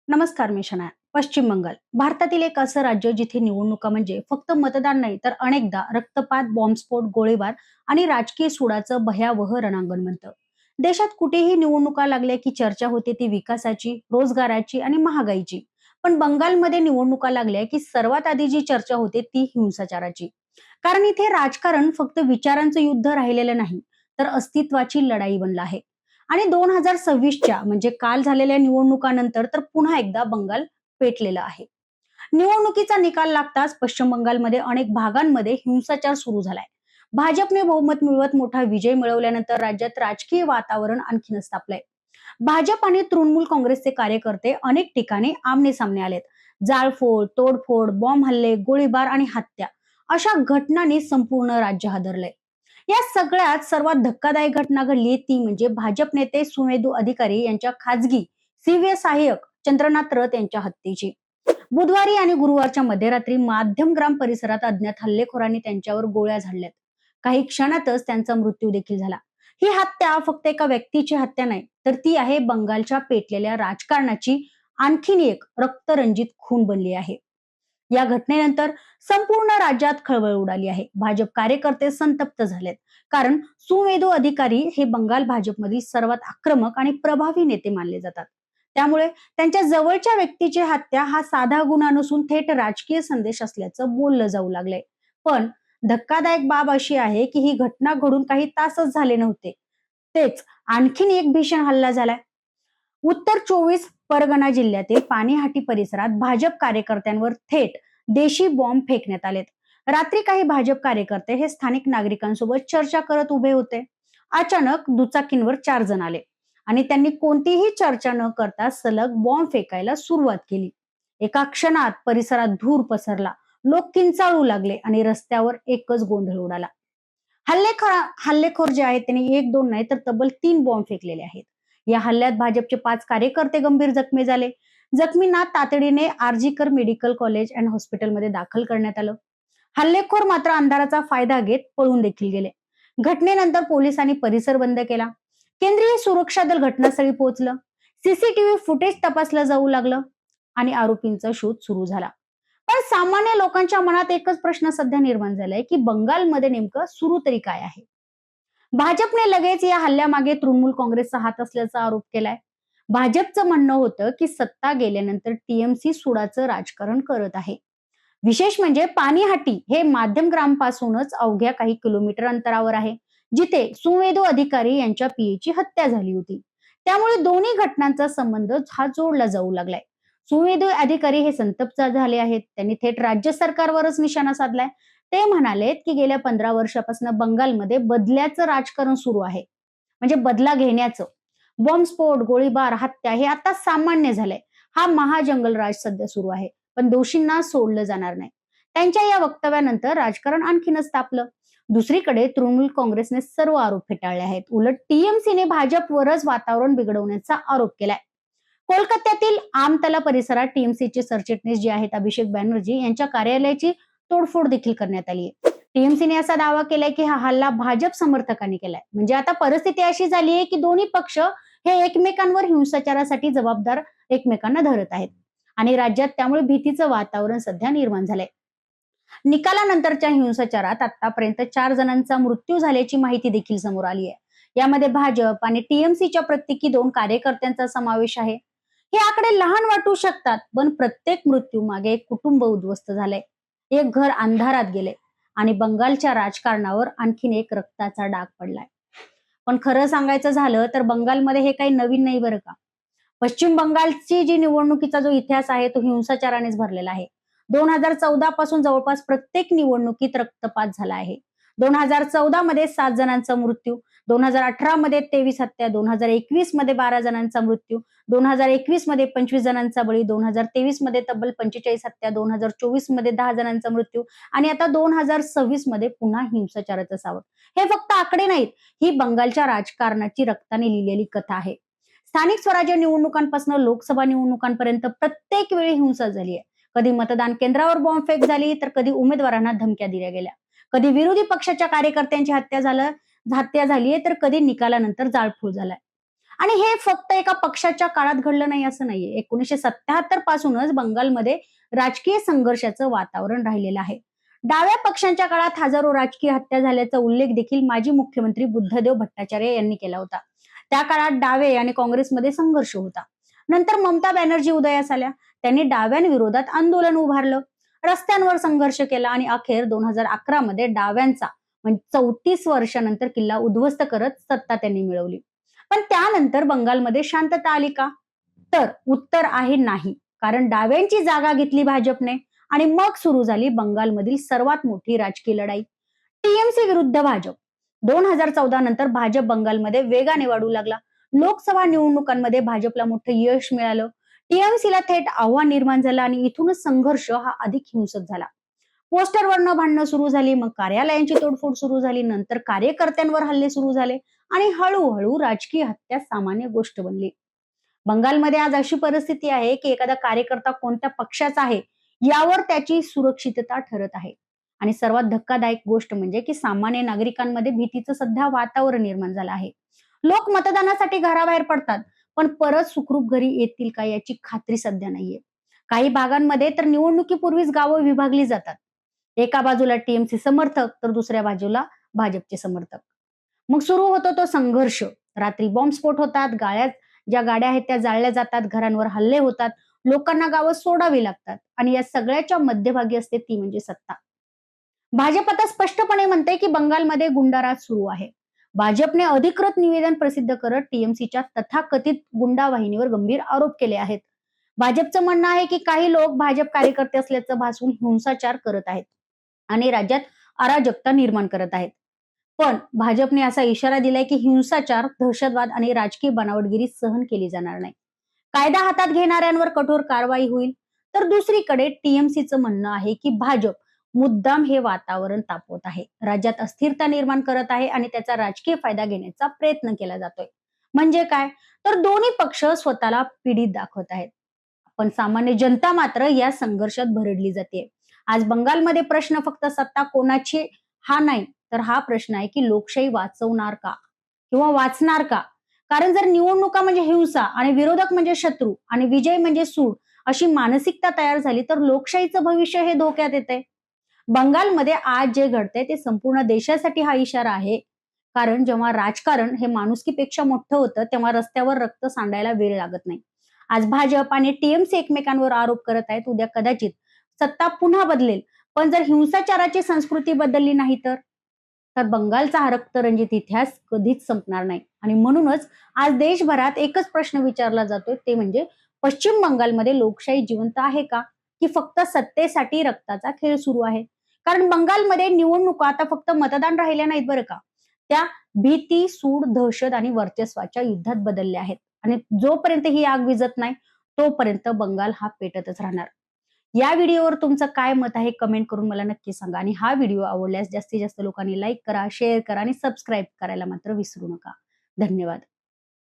नमस्कार, मी शनाया. पश्चिम बंगाल भारतातील एक असं राज्य जिथे निवडणुका म्हणजे फक्त मतदान नाही तर अनेकदा रक्तपात, बॉम्बस्फोट, गोळीबार आणि राजकीय सुडाचं भयावह रणांगण बनतं. देशात कुठेही निवडणुका लागल्या की चर्चा होते ती विकासाची, रोजगाराची आणि महागाईची. पण बंगालमध्ये निवडणुका लागल्या की सर्वात आधी जी चर्चा होते ती हिंसाचाराची. कारण इथे राजकारण फक्त विचारांचं युद्ध राहिलेलं नाही, तर अस्तित्वाची लढाई बनलं आहे. आणि 2026च्या म्हणजे काल झालेल्या निवडणुकानंतर तर पुन्हा एकदा बंगाल पेटलेलं आहे. निवडणुकीचा निकाल लागताच पश्चिम बंगालमध्ये अनेक भागांमध्ये हिंसाचार सुरू झालाय. भाजपने बहुमत मिळवत मोठा विजय मिळवल्यानंतर राज्यात राजकीय वातावरण आणखीनच तापलंय. भाजप आणि तृणमूल काँग्रेसचे कार्यकर्ते अनेक ठिकाणी आमने सामने आलेत. जाळफोड, तोडफोड, बॉम्ब हल्ले, गोळीबार आणि हत्या अशा घटनांनी संपूर्ण राज्य हादरलंय. या सगळ्यात सर्वात धक्कादायक घटना घडली ती म्हणजे भाजप नेते सुवेंदू अधिकारी यांच्या खाजगी सीव्हीए सहाय्यक चंद्रनाथ रथ यांच्या हत्येची. बुधवारी आणि गुरुवारच्या मध्यरात्री माध्यमग्राम परिसरात अज्ञात हल्लेखोरांनी त्यांच्यावर गोळ्या झाडल्यात. काही क्षणातच त्यांचा मृत्यू देखील झाला. ही हत्या फक्त एका व्यक्तीची हत्या नाही, तर ती आहे बंगालच्या पेटलेल्या राजकारणाची आणखीन एक रक्तरंजित खून बनली आहे. या घटनेनंतर संपूर्ण राज्यात खळबळ उडाली आहे. भाजप कार्यकर्ते संतप्त झालेत. कारण सुवेंदू अधिकारी हे बंगाल भाजपमधील सर्वात आक्रमक आणि प्रभावी नेते मानले जातात. त्यामुळे त्यांच्या जवळच्या व्यक्तीची हत्या हा साधा गुन्हा नसून थेट राजकीय संदेश असल्याचं बोललं जाऊ लागलंय. पण धक्कादायक बाब अशी आहे की ही घटना घडून काही तासच झाले नव्हते, तेच आणखीन एक भीषण हल्ला झालाय. उत्तर 24 परगणा जिल्ह्यातील पाणीहाटी परिसरात भाजप कार्यकर्त्यांवर थेट देशी बॉम्ब फेकण्यात आलेत. रात्री काही भाजप कार्यकर्ते हे स्थानिक नागरिकांसोबत चर्चा करत उभे होते. अचानक दुचाकींवर 4 जण आले आणि त्यांनी कोणतीही चर्चा न करता सलग बॉम्ब फेकायला सुरुवात केली. एका क्षणात परिसरात धूर पसरला, लोक किंचाळू लागले आणि रस्त्यावर एकच गोंधळ उडाला. हल्लेखोर जे आहेत त्यांनी एक दोन नाही तर तब्बल 3 बॉम्ब फेकलेले आहेत. या हल्ल्यात भाजपचे 5 कार्यकर्ते गंभीर जखमी झाले. जखमींना तातडीने आरजीकर मेडिकल कॉलेज अँड हॉस्पिटलमध्ये दाखल करण्यात आलं. हल्लेखोर मात्र अंधाराचा फायदा घेत पळून देखील गेले. घटनेनंतर पोलिसांनी परिसर बंद केला. केंद्रीय सुरक्षा दल घटनास्थळी पोहोचलं. सीसीटीव्ही फुटेज तपासलं जाऊ लागलं आणि आरोपींचा शोध सुरू झाला. पण सामान्य लोकांच्या मनात एकच प्रश्न सध्या निर्माण झालाय की बंगालमध्ये नेमकं सुरू तरी काय आहे. भाजपने लगेच या हल्ल्यामागे तृणमूल काँग्रेसचा हात असल्याचा आरोप केलाय. भाजपचं म्हणणं होतं की सत्ता गेल्यानंतर टीएमसी सुडाचं राजकारण करत आहे. विशेष म्हणजे पाणीहाटी हे माध्यमग्राम पासूनच अवघ्या काही किलोमीटर अंतरावर आहे, जिथे सुवेंदू अधिकारी यांच्या पीएची हत्या झाली होती. त्यामुळे दोन्ही घटनांचा संबंध हा जोडला जाऊ लागलाय. सुवेंदू अधिकारी हे संतप्त झाले आहेत. त्यांनी थेट राज्य सरकारवरच निशाणा साधलाय. ते म्हणालेत की गेल्या 15 वर्षापासून बंगालमध्ये बदल्याचं राजकारण सुरू आहे. म्हणजे बदला घेण्याचं. बॉम्बस्फोट, गोळीबार, हत्या हे आता सामान्य झालंय. हा महाजंगलराज सध्या सुरू आहे. पण दोषींना सोडलं जाणार नाही. त्यांच्या या वक्तव्यानंतर राजकारण आणखीनच तापलं. दुसरीकडे तृणमूल काँग्रेसने सर्व आरोप फेटाळले आहेत. उलट टीएमसीने भाजपवरच वातावरण बिघडवण्याचा आरोप केलाय. कोलकात्यातील आमतला परिसरात टीएमसीचे सरचिटणीस जे आहेत अभिषेक बॅनर्जी यांच्या कार्यालयाची तोडफोड देखील करण्यात आली आहे. टीएमसीने असा दावा केलाय की हा हल्ला भाजप समर्थकांनी केलाय. म्हणजे आता परिस्थिती अशी झाली आहे की दोन्ही पक्ष हे एकमेकांवर हिंसाचारासाठी जबाबदार एकमेकांना धरत आहेत आणि राज्यात त्यामुळे भीतीचं वातावरण सध्या निर्माण झालंय. निकालानंतरच्या हिंसाचारात आतापर्यंत 4 जणांचा मृत्यू झाल्याची माहिती देखील समोर आली आहे. यामध्ये भाजप आणि टीएमसीच्या प्रत्येकी 2 कार्यकर्त्यांचा समावेश आहे. हे आकडे लहान वाटू शकतात, पण प्रत्येक मृत्यू मागे एक कुटुंब उद्ध्वस्त झालंय, एक घर अंधारात गेले आणि बंगालच्या राजकारणावर आणखीन एक रक्ताचा डाग पडलाय. पण खरं सांगायचं झालं तर बंगालमध्ये हे काही नवीन नाही बरं का. पश्चिम बंगालची जी निवडणुकीचा जो इतिहास आहे तो हिंसाचारानेच भरलेला आहे. 2014 पासून जवळपास प्रत्येक निवडणुकीत रक्तपात झाला आहे. 2014 मध्ये 7 जणांचा मृत्यू, 2018 मध्ये 23 हत्या, 2021 मध्ये 12 जणांचा मृत्यू, 2021 मध्ये 25 जणांचा बळी, 2023 मध्ये तब्बल 45 हत्या, 2024 मध्ये 10 जणांचा मृत्यू आणि आता 2026 मध्ये पुन्हा हिंसाचाराचं सावट. हे फक्त आकडे नाहीत, ही बंगालच्या राजकारणाची रक्ताने लिहिलेली कथा आहे. स्थानिक स्वराज्य निवडणुकांपासून लोकसभा निवडणुकांपर्यंत प्रत्येक वेळी हिंसा झाली आहे. कधी मतदान केंद्रावर बॉम्बफेक झाली तर कधी उमेदवारांना धमक्या दिल्या गेल्या. कधी विरोधी पक्षाच्या कार्यकर्त्यांची हत्या झाली तर कधी निकालानंतर जाळपोळ झालाय. आणि हे फक्त एका पक्षाच्या काळात घडलं नाही असं नाहीये. 1977 पासूनच बंगालमध्ये राजकीय संघर्षाचं वातावरण राहिलेलं आहे. डाव्या पक्षांच्या काळात हजारो राजकीय हत्या झाल्याचा उल्लेख देखील माजी मुख्यमंत्री बुद्धदेव भट्टाचार्य यांनी केला होता. त्या काळात डावे आणि काँग्रेसमध्ये संघर्ष होता. नंतर ममता बॅनर्जी उदयास आल्या. त्यांनी डाव्यांविरोधात आंदोलन उभारलं, रस्त्यांवर संघर्ष केला आणि अखेर 2011 मध्ये डाव्यांचा म्हणजे 34 वर्षानंतर किल्ला उद्ध्वस्त करत सत्ता त्यांनी मिळवली. पण त्यानंतर बंगालमध्ये शांतता आली का? तर उत्तर आहे नाही. कारण डाव्यांची जागा घेतली भाजपने आणि मग सुरू झाली बंगालमधील सर्वात मोठी राजकीय लढाई, टीएमसी विरुद्ध भाजप. 2014 नंतर भाजप बंगालमध्ये वेगाने वाढू लागला. लोकसभा निवडणुकांमध्ये भाजपला मोठं यश मिळालं. टीएमसीला थेट आव्हान निर्माण झालं आणि इथूनच संघर्ष हा अधिक हिंसक झाला. पोस्टरवरनं भांडणं सुरू झाली, मग कार्यालयांची तोडफोड सुरू झाली, नंतर कार्यकर्त्यांवर हल्ले सुरू झाले आणि हळूहळू राजकीय हत्या सामान्य गोष्ट बनली. बंगालमध्ये आज अशी परिस्थिती आहे की एखादा कार्यकर्ता कोणत्या पक्षाचा आहे यावर त्याची सुरक्षितता ठरत आहे. आणि सर्वात धक्कादायक गोष्ट म्हणजे की सामान्य नागरिकांमध्ये भीतीचं सध्या वातावरण निर्माण झालं आहे. लोक मतदानासाठी घराबाहेर पडतात, पण परत सुखरूप घरी येतील का याची खात्री सध्या नाहीये. काही भागांमध्ये तर निवडणुकीपूर्वीच गावं विभागली जातात. एका बाजूला टीएमसी समर्थक तर दुसऱ्या बाजूला भाजपचे समर्थक. मग सुरू होतो तो संघर्ष. रात्री बॉम्बस्फोट होतात, ज्या गाड्या आहेत त्या जाळल्या जातात, घरांवर हल्ले होतात, लोकांना गावं सोडावी लागतात आणि या सगळ्याच्या मध्यभागी असते ती म्हणजे सत्ता. भाजप आता स्पष्टपणे म्हणते की बंगालमध्ये गुंडाराज सुरू आहे. भाजपने अधिकृत निवेदन प्रसिद्ध करत टीएमसीच्या तथाकथित गुंडा वाहिनीवर गंभीर आरोप केले आहेत. भाजपचं म्हणणं आहे की काही लोक भाजप कार्यकर्ते असल्याचं भासवून हिंसाचार करत आहेत आणि राज्यात अराजकता निर्माण करत आहेत. पण भाजपने असा इशारा दिलाय की हिंसाचार, दहशतवाद आणि राजकीय बनावटगिरी सहन केली जाणार नाही. कायदा हातात घेणाऱ्यांवर कठोर कारवाई होईल. तर दुसरीकडे टीएमसीचं म्हणणं आहे की भाजप मुद्दाम हे वातावरण तापवत आहे, राज्यात अस्थिरता निर्माण करत आहे आणि त्याचा राजकीय फायदा घेण्याचा प्रयत्न केला जातोय. म्हणजे काय? तर दोन्ही पक्ष स्वतःला पीडित दाखवत आहेत, पण सामान्य जनता मात्र या संघर्षात भरडली जाते. आज बंगालमध्ये प्रश्न फक्त सत्ता कोणाची हा नाही, तर हा प्रश्न आहे की लोकशाही वाचवणार का किंवा वाचणार का? कारण जर निवडणुका म्हणजे हिंसा आणि विरोधक म्हणजे शत्रू आणि विजय म्हणजे सूड अशी मानसिकता तयार झाली तर लोकशाहीचं भविष्य हे धोक्यात येते. बंगालमध्ये आज जे घडतंय ते संपूर्ण देशासाठी हा इशारा आहे. कारण जेव्हा राजकारण हे माणुसकीपेक्षा मोठं होतं तेव्हा रस्त्यावर रक्त सांडायला वेळ लागत नाही. आज भाजप आणि टीएमसी एकमेकांवर आरोप करत आहेत. उद्या कदाचित सत्ता पुन्हा बदलेल, पण जर हिंसाचाराची संस्कृती बदलली नाही तर बंगालचा हा रक्तरंजित इतिहास कधीच संपणार नाही. आणि म्हणूनच आज देशभरात एकच प्रश्न विचारला जातोय, ते म्हणजे पश्चिम बंगालमध्ये लोकशाही जिवंत आहे का, की फक्त सत्तेसाठी रक्ताचा खेळ सुरू आहे? कारण बंगालमध्ये निवडणुका आता फक्त मतदान राहिल्या नाहीत बरं का, त्या भीती, सूड, दहशत आणि वर्चस्वाच्या युद्धात बदलल्या आहेत. आणि जोपर्यंत ही आग विझत नाही तोपर्यंत बंगाल हा पेटतच राहणार. या व्हिडिओवर तुमचं काय मत आहे कमेंट करून मला नक्की सांगा. आणि हा व्हिडिओ आवडल्यास जास्तीत जास्त लोकांनी लाईक करा, शेअर करा आणि सबस्क्राईब करायला मात्र विसरू नका. धन्यवाद.